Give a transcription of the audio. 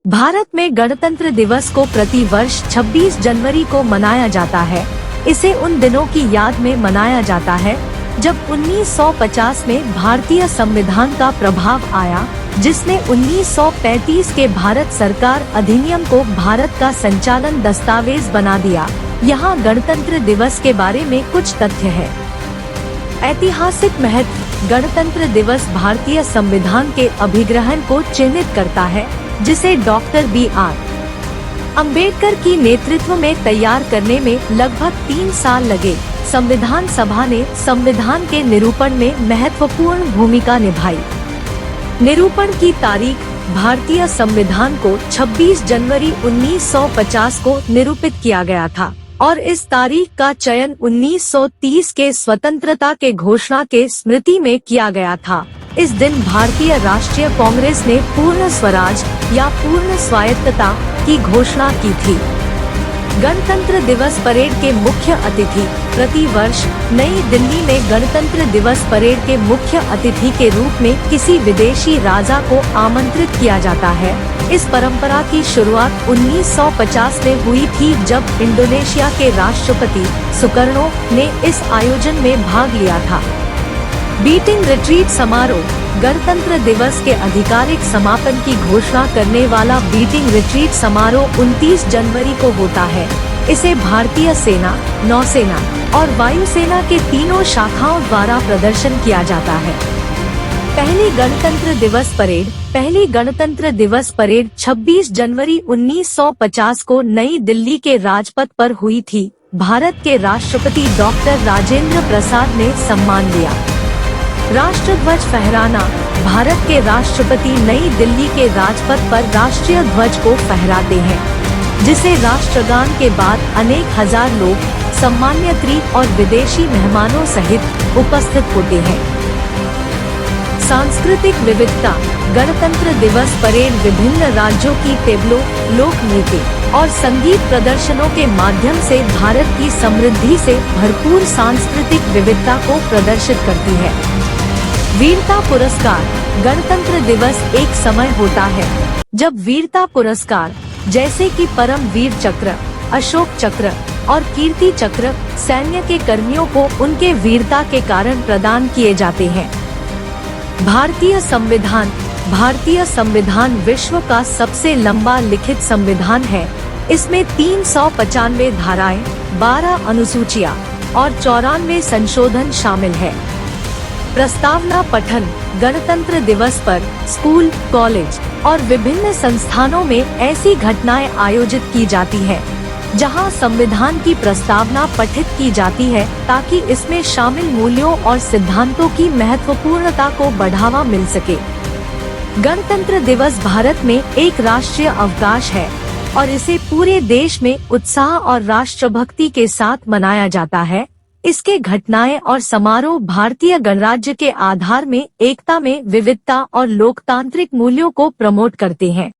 भारत में गणतंत्र दिवस को प्रति वर्ष 26 जनवरी को मनाया जाता है। इसे उन दिनों की याद में मनाया जाता है जब 1950 में भारतीय संविधान का प्रभाव आया, जिसने 1935 के भारत सरकार अधिनियम को भारत का संचालन दस्तावेज बना दिया। यहाँ गणतंत्र दिवस के बारे में कुछ तथ्य है। ऐतिहासिक महत्व: गणतंत्र दिवस भारतीय संविधान के अभिग्रहण को चिन्हित करता है, जिसे डॉक्टर B.R. अम्बेडकर की नेतृत्व में तैयार करने में लगभग 3 साल लगे। संविधान सभा ने संविधान के निरूपण में महत्वपूर्ण भूमिका निभाई। निरूपण की तारीख: भारतीय संविधान को 26 जनवरी 1950 को निरूपित किया गया था और इस तारीख का चयन 1930 के स्वतंत्रता के घोषणा के स्मृति में किया गया था। इस दिन भारतीय राष्ट्रीय कांग्रेस ने पूर्ण स्वराज या पूर्ण स्वायत्तता की घोषणा की थी। गणतंत्र दिवस परेड के मुख्य अतिथि: प्रति वर्ष नई दिल्ली में गणतंत्र दिवस परेड के मुख्य अतिथि के रूप में किसी विदेशी राजा को आमंत्रित किया जाता है। इस परंपरा की शुरुआत 1950 में हुई थी, जब इंडोनेशिया के राष्ट्रपति सुकर्णो ने इस आयोजन में भाग लिया था। बीटिंग रिट्रीट समारोह: गणतंत्र दिवस के आधिकारिक समापन की घोषणा करने वाला बीटिंग रिट्रीट समारोह 29 जनवरी को होता है। इसे भारतीय सेना, नौसेना और वायुसेना के तीनों शाखाओं द्वारा प्रदर्शन किया जाता है। पहली गणतंत्र दिवस परेड 26 जनवरी 1950 को नई दिल्ली के राजपथ पर हुई थी। भारत के राष्ट्रपति डॉक्टर राजेंद्र प्रसाद ने सम्मान लिया। राष्ट्रध्वज फहराना: भारत के राष्ट्रपति नई दिल्ली के राजपथ पर राष्ट्रीय ध्वज को फहराते हैं, जिसे राष्ट्रगान के बाद अनेक हजार लोग सम्मानित और विदेशी मेहमानों सहित उपस्थित होते हैं। सांस्कृतिक विविधता: गणतंत्र दिवस परेड विभिन्न राज्यों की टेबलो, लोक नृत्य और संगीत प्रदर्शनों के माध्यम से भारत की समृद्धि से भरपूर सांस्कृतिक विविधता को प्रदर्शित करती है। वीरता पुरस्कार: गणतंत्र दिवस एक समय होता है जब वीरता पुरस्कार जैसे कि परम वीर चक्र, अशोक चक्र और कीर्ति चक्र सैन्य के कर्मियों को उनके वीरता के कारण प्रदान किए जाते हैं। भारतीय संविधान विश्व का सबसे लंबा लिखित संविधान है। इसमें 395 धाराएं, 12 अनुसूचियां और 94 संशोधन शामिल है। प्रस्तावना पठन: गणतंत्र दिवस पर स्कूल, कॉलेज और विभिन्न संस्थानों में ऐसी घटनाएं आयोजित की जाती हैं, जहां संविधान की प्रस्तावना पठित की जाती है ताकि इसमें शामिल मूल्यों और सिद्धांतों की महत्वपूर्णता को बढ़ावा मिल सके। गणतंत्र दिवस भारत में एक राष्ट्रीय अवकाश है और इसे पूरे देश में उत्साह और राष्ट्रभक्ति के साथ मनाया जाता है। इसके घटनाएं और समारोह भारतीय गणराज्य के आधार में एकता में विविधता और लोकतांत्रिक मूल्यों को प्रमोट करते हैं।